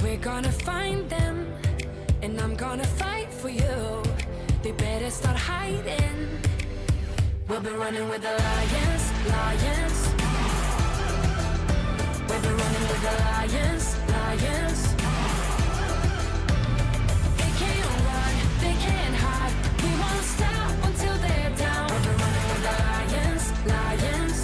We're gonna find them, and I'm gonna fight for you. They better start hiding. We'll be running with the lions, lions. We'll be running with the lions, lions. They can't run, they can't hide. We won't stop until they're down. We'll be running with the lions, lions.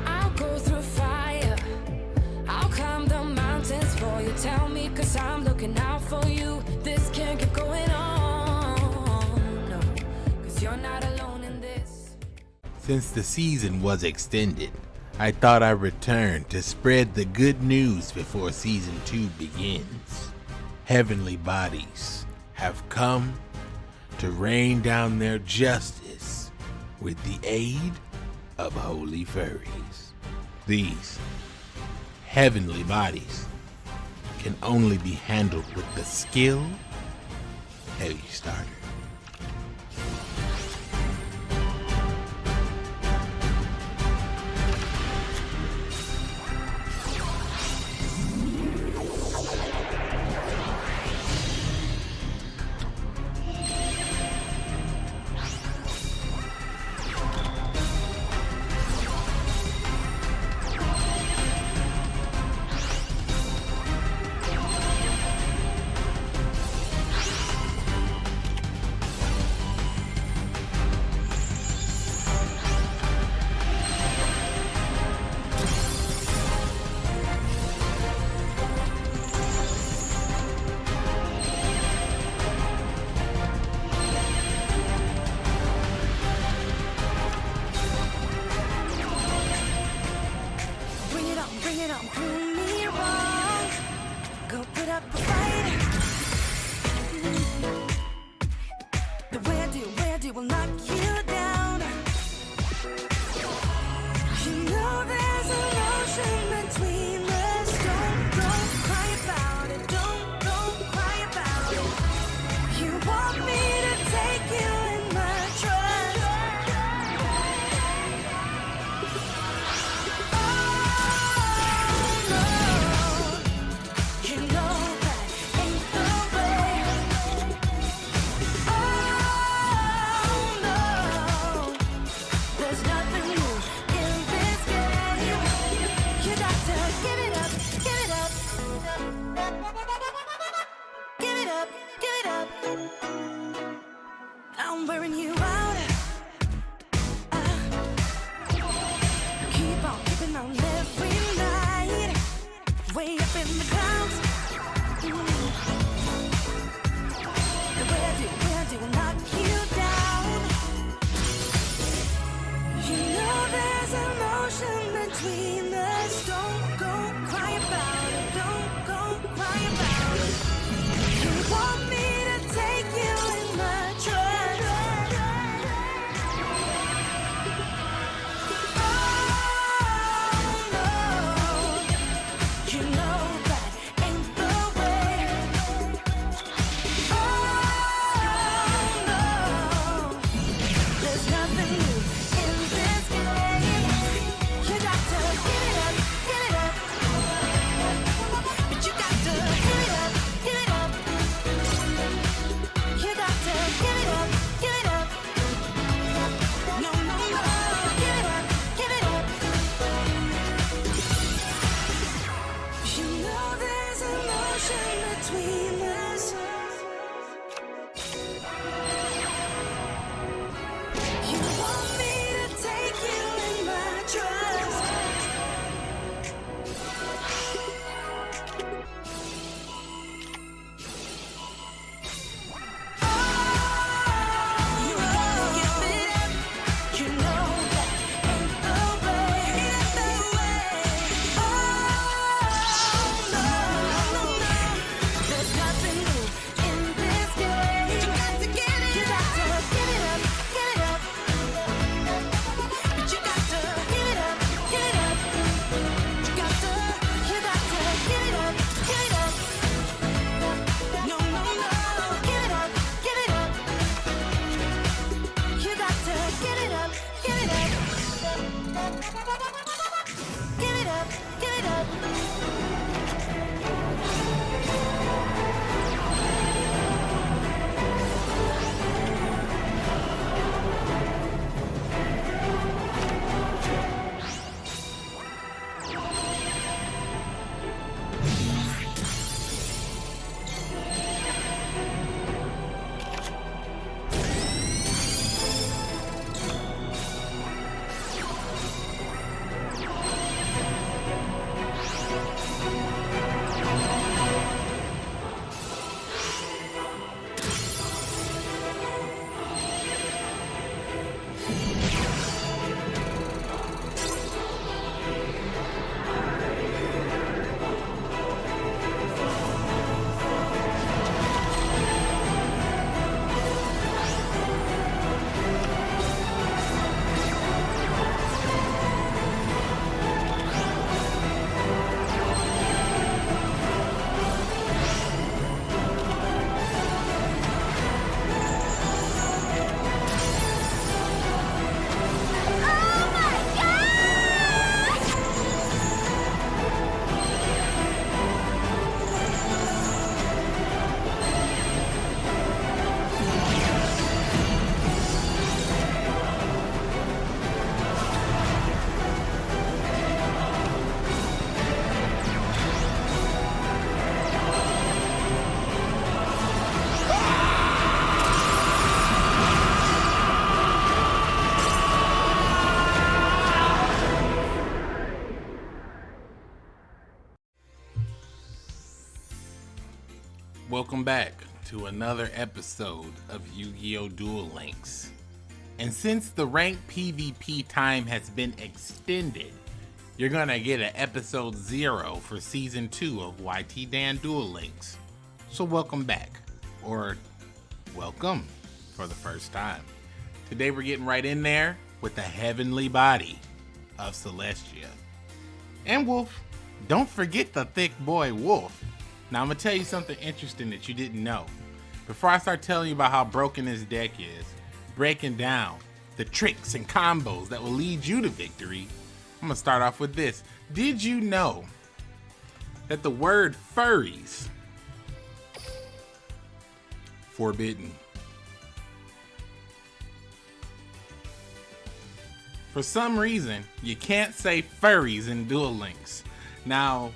I'll go through fire. I'll climb the mountains for you. Tell me, 'cause I'm looking out for you. This can't keep going on. No, 'cause you're not alone in this. Since the season was extended, I thought I'd return to spread the good news before season 2 begins. Heavenly bodies have come to rain down their justice with the aid of holy furries. These heavenly bodies can only be handled with the skill heavy starter. welcome back to another episode of Yu-Gi-Oh! Duel Links. And since the ranked PvP time has been extended, you're gonna get an episode 0 for season 2 of YTDan Duel Links. So welcome back, or welcome for the first time. Today we're getting right in there with the heavenly body of Celestia. And Wolf, don't forget the thick boy Wolf. Now I'm gonna tell you something interesting that you didn't know. Before I start telling you about how broken this deck is, breaking down the tricks and combos that will lead you to victory, I'm gonna start off with this. Did you know that the word furries, forbidden? For some reason, you can't say furries in Duel Links. Now,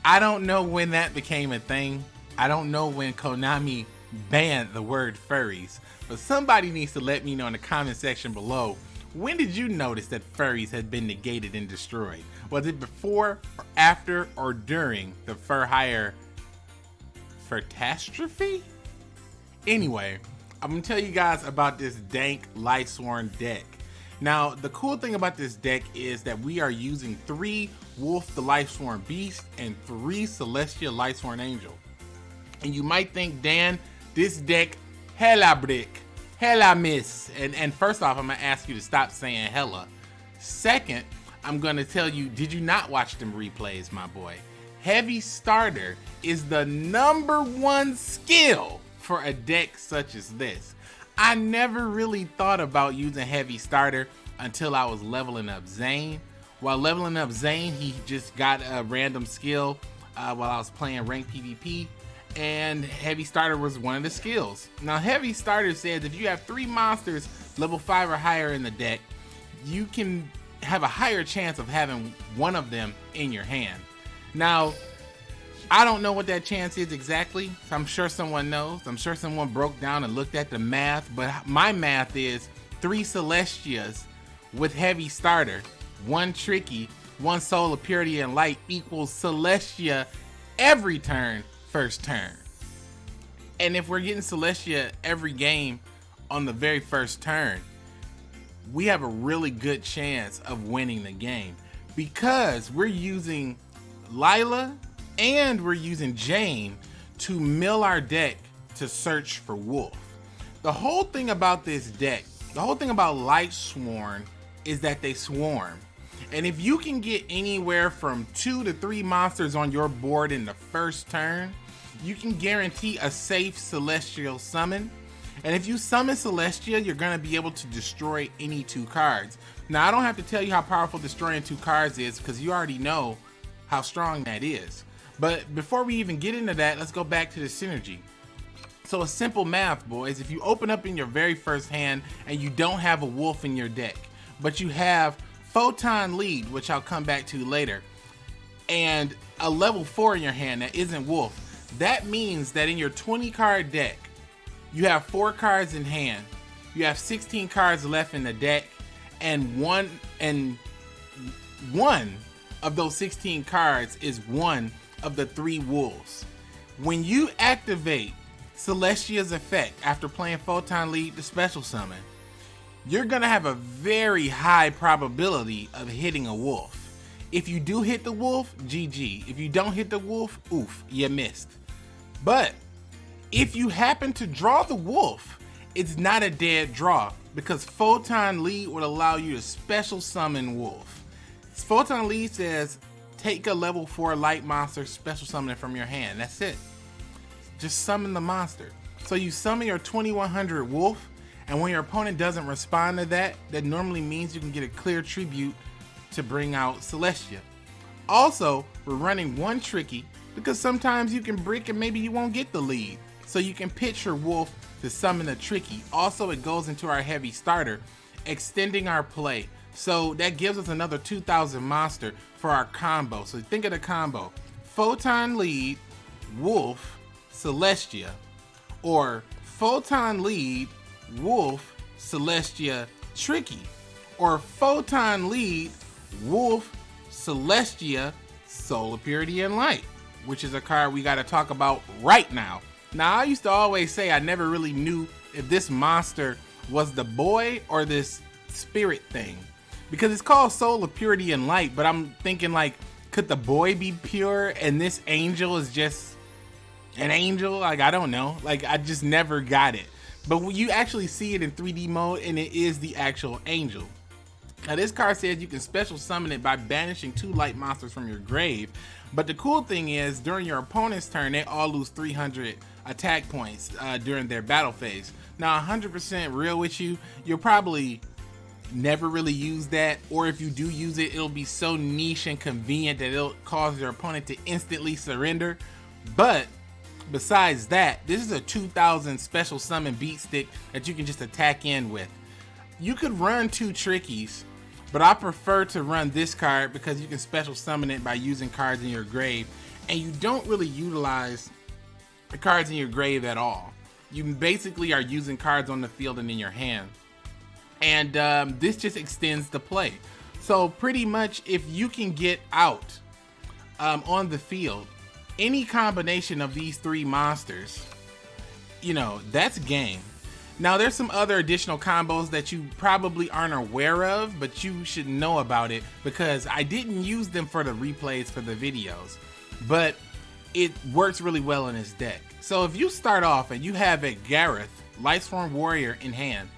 I don't know when that became a thing. I don't know when Konami banned the word furries, but somebody needs to let me know in the comment section below. When did you notice that furries had been negated and destroyed? Was it before, or after, or during the fur hire catastrophe? Anyway, I'm gonna tell you guys about this dank Lightsworn deck. Now, the cool thing about this deck is that we are using 3 Wolf the Lightsworn Beast and 3 Celestia Lightsworn Angel. And you might think, Dan, this deck hella brick, hella miss. And first off, I'm gonna ask you to stop saying hella. Second, I'm gonna tell you, did you not watch them replays, my boy? Heavy Starter is the #1 skill for a deck such as this. I never really thought about using Heavy Starter until I was leveling up Zane. While leveling up Zane, he just got a random skill while I was playing ranked PvP, and Heavy Starter was one of the skills. Now, Heavy Starter says if you have 3 monsters level 5 or higher in the deck, you can have a higher chance of having one of them in your hand. Now, I don't know what that chance is exactly. I'm sure someone knows. I'm sure someone broke down and looked at the math, but my math is 3 Celestias with Heavy Starter, 1 Tricky, 1 Soul of Purity and Light equals Celestia every turn, first turn. And if we're getting Celestia every game on the very first turn, we have a really good chance of winning the game because we're using Lila and we're using Jane to mill our deck to search for Wolf. The whole thing about this deck, the whole thing about Lightsworn is that they swarm. And if you can get anywhere from 2 to 3 monsters on your board in the first turn, you can guarantee a safe Celestial summon. And if you summon Celestia, you're gonna be able to destroy any 2 cards. Now, I don't have to tell you how powerful destroying 2 cards is because you already know how strong that is. But before we even get into that, let's go back to the synergy. So a simple math, boys. If you open up in your very first hand and you don't have a Wolf in your deck, but you have Photon Lead, which I'll come back to later, and a level 4 in your hand that isn't Wolf, that means that in your 20 card deck, you have 4 cards in hand, you have 16 cards left in the deck, and one of those 16 cards is one of the 3 wolves. When you activate Celestia's effect after playing Photon Lead to special summon, you're gonna have a very high probability of hitting a wolf. If you do hit the wolf, GG. If you don't hit the wolf, oof, you missed. But if you happen to draw the wolf, it's not a dead draw because Photon Lead would allow you to special summon wolf. Photon Lead says take a level 4 light monster, special summon it from your hand. That's it. Just summon the monster. So you summon your 2100 wolf, and when your opponent doesn't respond to that, that normally means you can get a clear tribute to bring out Celestia. Also, we're running 1 Tricky because sometimes you can brick and maybe you won't get the lead. So you can pitch your wolf to summon a Tricky. Also, it goes into our Heavy Starter, extending our play. So that gives us another 2000 monster for our combo. So think of the combo: Photon Lead, Wolf, Celestia, or Photon Lead, Wolf, Celestia, Tricky, or Photon Lead, Wolf, Celestia, Soul of Purity and Light, which is a card we got to talk about right now. Now, I used to always say I never really knew if this monster was the boy or this spirit thing, because it's called Soul of Purity and Light, but I'm thinking like, could the boy be pure and this angel is just an angel? Like, I don't know. Like, I just never got it. But when you actually see it in 3D mode, and it is the actual angel. Now, this card says you can special summon it by banishing 2 light monsters from your grave. But the cool thing is, during your opponent's turn, they all lose 300 attack points during their battle phase. Now, 100% real with you, you'll probably never really use that, or if you do use it, it'll be so niche and convenient that it'll cause your opponent to instantly surrender. But besides that, this is a 2000 special summon beat stick that you can just attack in with. You could run 2 trickies, but I prefer to run this card because you can special summon it by using cards in your grave, and you don't really utilize the cards in your grave at all. You basically are using cards on the field and in your hand. And this just extends the play. So pretty much, if you can get out on the field any combination of these 3 monsters, you know, that's game. Now, there's some other additional combos that you probably aren't aware of, but you should know about it because I didn't use them for the replays for the videos, but it works really well in this deck. So if you start off and you have a Gareth, Lightsworn Warrior in hand,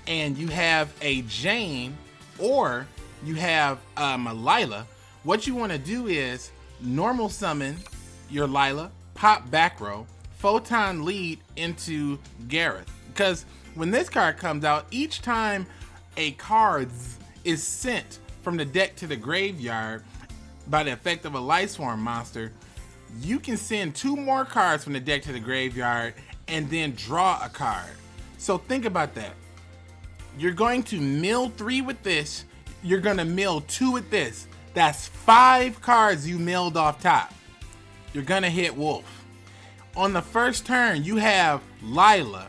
and you have a Jane, or you have a Lila, what you want to do is normal summon your Lila, pop back row, photon lead into Gareth. Because when this card comes out, each time a card is sent from the deck to the graveyard by the effect of a Lightsworn monster, you can send 2 more cards from the deck to the graveyard and then draw a card. So think about that. You're going to mill 3 with this. You're going to mill 2 with this. That's 5 cards you milled off top. You're going to hit Wolf. On the first turn, you have Lila,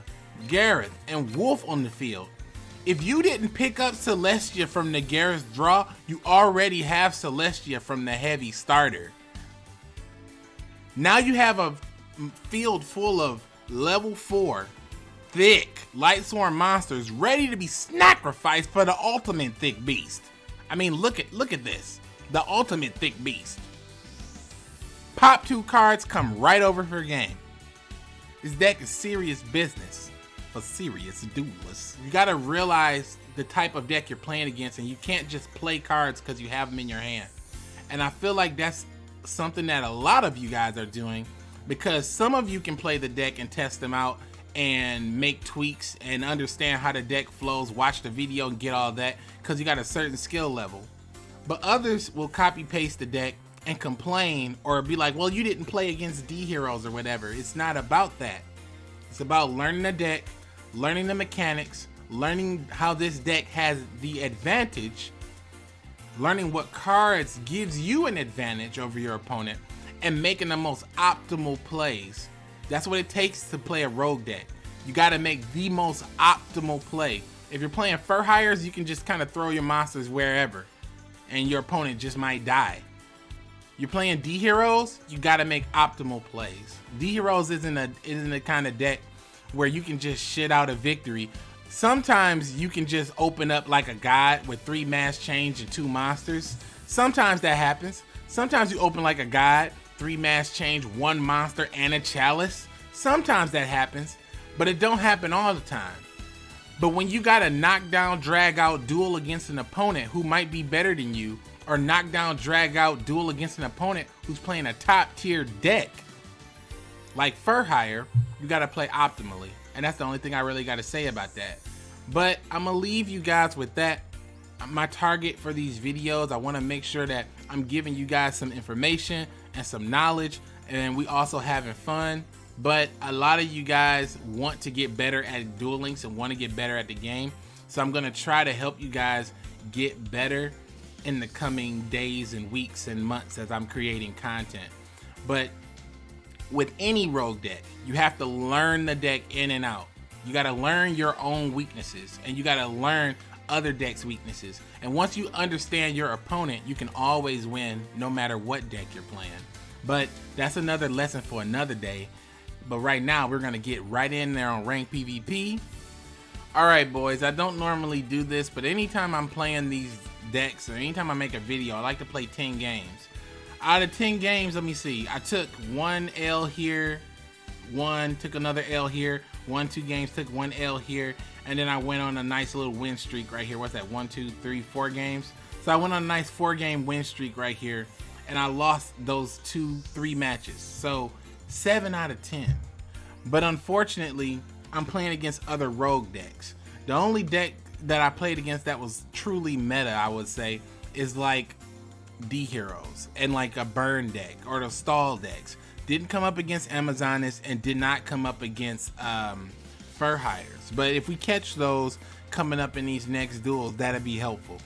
Gareth, and Wolf on the field. If you didn't pick up Celestia from the Gareth draw, you already have Celestia from the heavy starter. Now you have a field full of level 4 thick Lightsworn monsters ready to be sacrificed for the ultimate thick beast. I mean, look at this. The ultimate thick beast. Pop 2 cards, come right over for game. This deck is serious business for serious duelists. You gotta realize the type of deck you're playing against, and you can't just play cards because you have them in your hand. And I feel like that's something that a lot of you guys are doing, because some of you can play the deck and test them out and make tweaks and understand how the deck flows, watch the video and get all that because you got a certain skill level. But others will copy paste the deck and complain or be like, well, you didn't play against D heroes or whatever. It's not about that. It's about learning the deck, learning the mechanics, learning how this deck has the advantage, learning what cards gives you an advantage over your opponent, and making the most optimal plays. That's what it takes to play a rogue deck. You got to make the most optimal play. If you're playing Fur Hires, you can just kind of throw your monsters wherever and your opponent just might die. You're playing D heroes, you got to make optimal plays. D heroes isn't a kind of deck where you can just shit out a victory. Sometimes you can just open up like a god with 3 mass change and 2 monsters. Sometimes that happens. Sometimes you open like a god, 3 mass change, 1 monster, and a chalice. Sometimes that happens, but it don't happen all the time. But when you got a knockdown, drag out duel against an opponent who might be better than you, or knockdown, drag out duel against an opponent who's playing a top tier deck, like Fur Hire, you gotta play optimally. And that's the only thing I really gotta say about that. But I'm gonna leave you guys with that. My target for these videos, I wanna make sure that I'm giving you guys some information and some knowledge, and we also having fun. But a lot of you guys want to get better at Duel Links and want to get better at the game. So I'm gonna try to help you guys get better in the coming days and weeks and months as I'm creating content. But with any rogue deck, you have to learn the deck in and out. You got to learn your own weaknesses, and you got to learn other decks' weaknesses. And once you understand your opponent, you can always win no matter what deck you're playing. But that's another lesson for another day. But right now, we're gonna get right in there on ranked PvP. All right, boys, I don't normally do this, but anytime I'm playing these decks, or anytime I make a video, I like to play 10 games. Out of 10 games, let me see, I took 1 L here, took another L here, 2 games, took 1 L here, and then I went on a nice little win streak right here. What's that, 1, 2, 3, 4 games? So I went on a nice 4-game win streak right here, and I lost those 2, 3 matches. So 7 out of 10. But unfortunately, I'm playing against other rogue decks. The only deck that I played against that was truly meta, I would say, is like D Heroes and like a burn deck or the stall decks. Didn't come up against Amazonists and did not come up against Fur Hires. But if we catch those coming up in these next duels, that'd be helpful.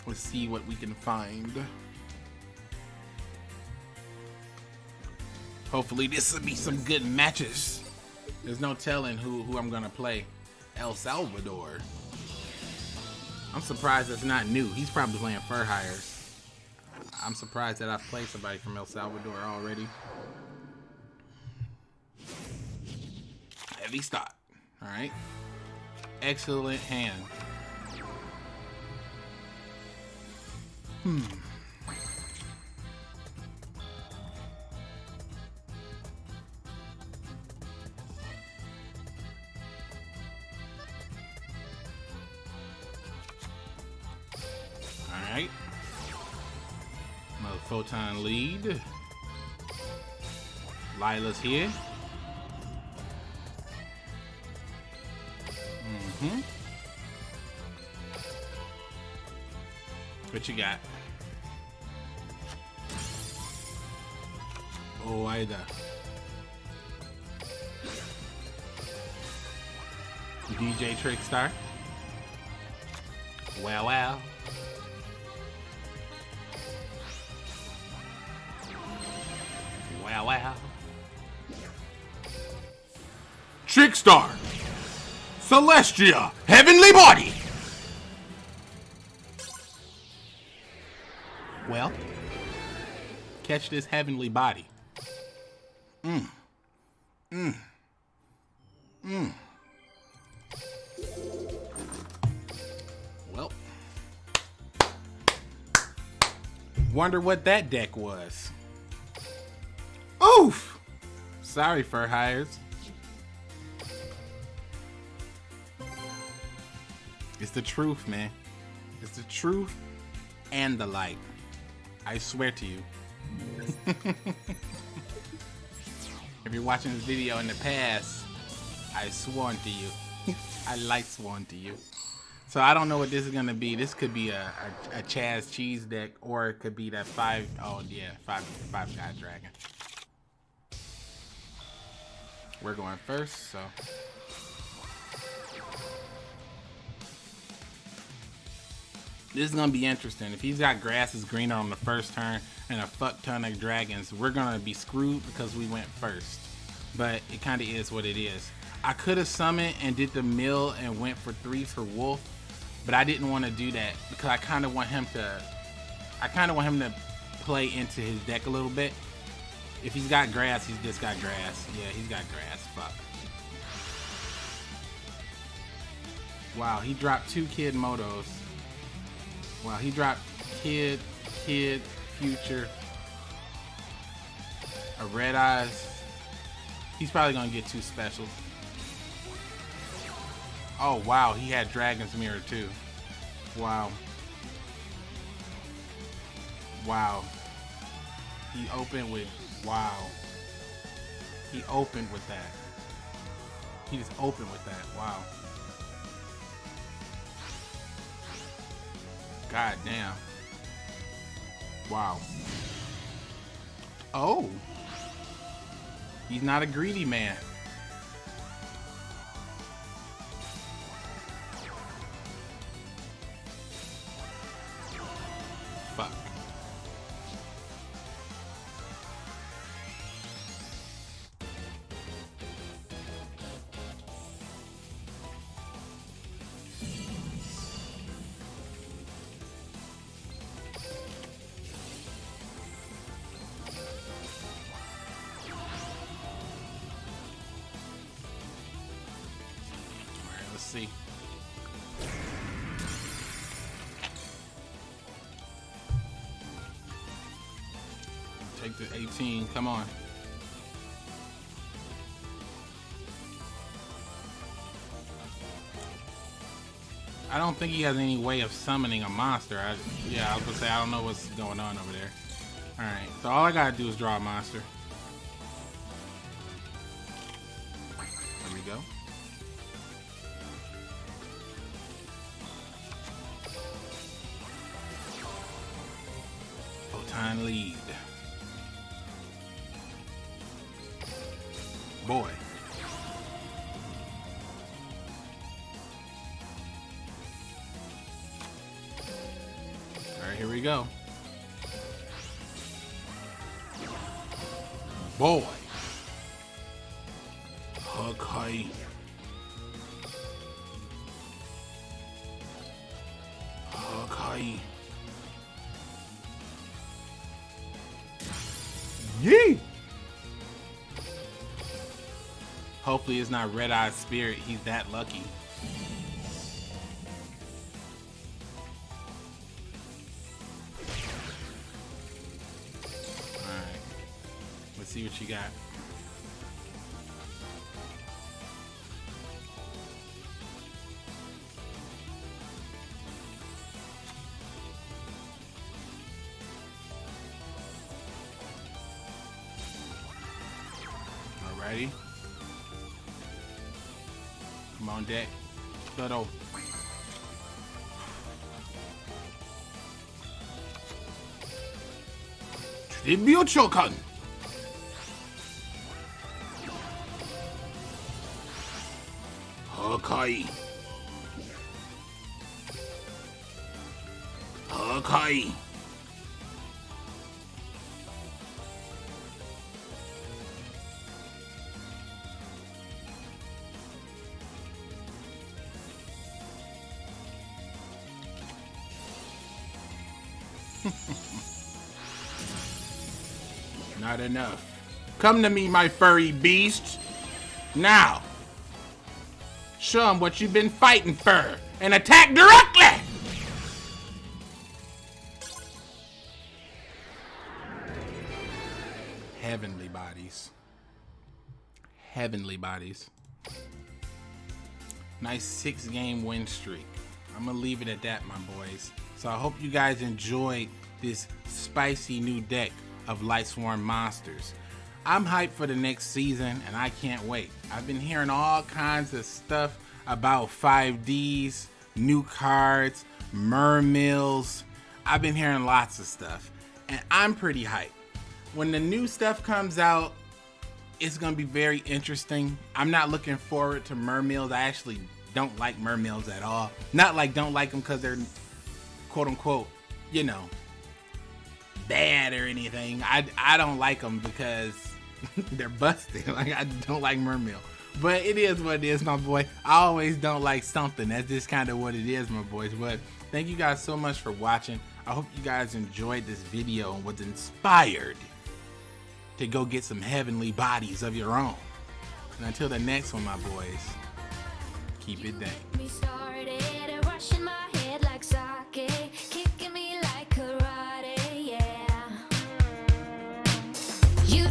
Let's see what we can find. Hopefully this will be some good matches. There's no telling who I'm gonna play. El Salvador. I'm surprised that's not new. He's probably playing Fur Hires. I'm surprised that I've played somebody from El Salvador already. Heavy start. All right. Excellent hand. Alright. Another photon lead. Lila's here. What you got? Oh, Ida. DJ Trickstar. Wow, wow. Wow, wow. Trickstar. Celestia. Heavenly Body. Well, catch this heavenly body. Well, wonder what that deck was. Oof! Sorry, Fur Hires. It's the truth, man. It's the truth and the light. I swear to you. If you're watching this video in the past, I sworn to you. I lightsworn to you. So I don't know what this is gonna be. This could be a Chaz cheese deck, or it could be that five guy dragon. We're going first, so. This is gonna be interesting. If he's got grasses greener on the first turn and a fuck ton of dragons, we're gonna be screwed because we went first. But it kind of is what it is. I could have summoned and did the mill and went for 3s for Wolf, but I didn't want to do that because I kind of want him to. Play into his deck a little bit. If he's got grass, he's just got grass. Yeah, he's got grass. Fuck. Wow, he dropped 2 Kid Motos. Wow, he dropped Kid, Future, a Red Eyes. He's probably gonna get 2 specials. Oh wow, he had Dragon's Mirror too. Wow. Wow. He opened with, wow. He opened with that. He just opened with that, wow. God damn. Wow. Oh. He's not a greedy man. Fuck. see. Take the 18. Come on. I don't think he has any way of summoning a monster. Yeah, I was gonna say, I don't know what's going on over there. Alright, so all I gotta do is draw a monster. There we go. Photon lead. Boy. Alright, here we go. Boy. Okay. Okay. Yee! Hopefully it's not Red-Eyed Spirit. He's that lucky. Alright. Let's see what you got. Alrighty. Come on, deck. Little. Tribute Shokan. Okay. Okay. Not enough. Come to me, my furry beast. Now. Show him what you've been fighting for and attack directly! Heavenly bodies. Heavenly bodies. Nice 6-game win streak. I'm gonna leave it at that, my boys. So I hope you guys enjoyed this spicy new deck of Lightsworn monsters. I'm hyped for the next season and I can't wait. I've been hearing all kinds of stuff about 5Ds, new cards, mermills. I've been hearing lots of stuff and I'm pretty hyped. When the new stuff comes out, it's gonna be very interesting. I'm not looking forward to mermills. I actually don't like mermills at all. Not like don't like them because they're quote unquote, you know, bad or anything. I don't like them because they're busted. Like, I don't like mermill. But it is what it is, my boy. I always don't like something. That's just kind of what it is, my boys. But thank you guys so much for watching. I hope you guys enjoyed this video and was inspired to go get some heavenly bodies of your own. And until the next one, my boys, keep it dang. Me started rushing my head like sake, kicking me like karate, yeah. You